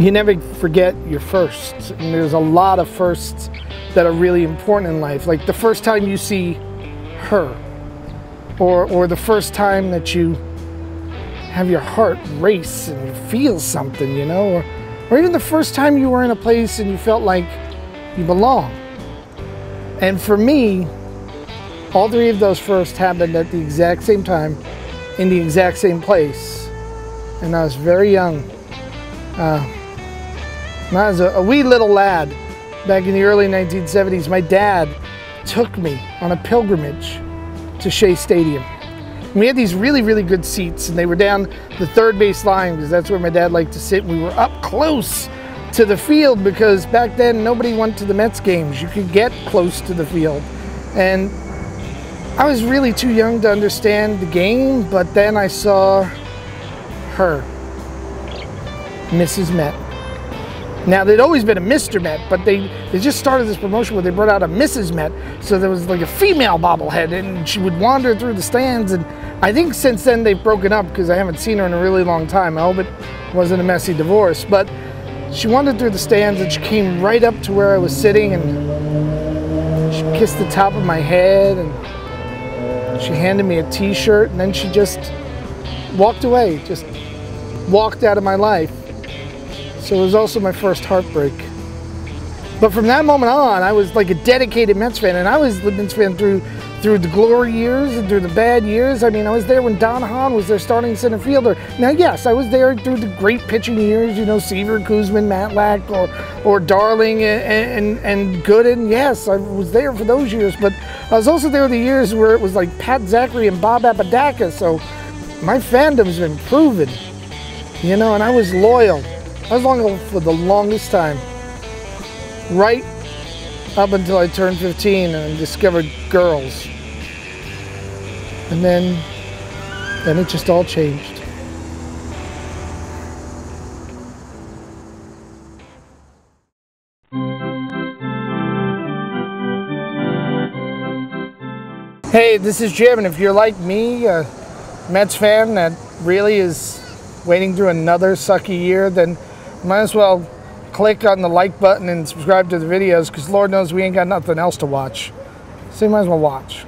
You never forget your firsts, and there's a lot of firsts that are really important in life, like the first time you see her, or the first time that you have your heart race and you feel something, you know, or even the first time you were in a place and you felt like you belong. And for me, all three of those firsts happened at the exact same time, in the exact same place. And I was very young. When I was a wee little lad, back in the early 1970s, my dad took me on a pilgrimage to Shea Stadium. And we had these really, really good seats, and they were down the third base line because that's where my dad liked to sit. We were up close to the field because back then nobody went to the Mets games. You could get close to the field. And I was really too young to understand the game, but then I saw her, Mrs. Met. Now, there'd always been a Mr. Met, but they just started this promotion where they brought out a Mrs. Met. So there was like a female bobblehead, and she would wander through the stands. And I think since then they've broken up because I haven't seen her in a really long time. I hope it wasn't a messy divorce. But she wandered through the stands, and she came right up to where I was sitting, and she kissed the top of my head, and she handed me a t-shirt, and then she just walked away, just walked out of my life. So it was also my first heartbreak. But from that moment on, I was like a dedicated Mets fan, and I was a Mets fan through the glory years and through the bad years. I mean, I was there when Don Hahn was their starting center fielder. Now, yes, I was there through the great pitching years, you know, Seaver, Kuzman, Matlack, or Darling and Gooden. Yes, I was there for those years, but I was also there the years where it was like Pat Zachary and Bob Apodaca, so my fandom's been proven, you know, and I was loyal. I was loyal for the longest time, right up until I turned 15 and discovered girls. And then it just all changed. Hey, this is Jim, and if you're like me, a Mets fan that really is waiting through another sucky year, then might as well click on the like button and subscribe to the videos, because Lord knows we ain't got nothing else to watch. So you might as well watch.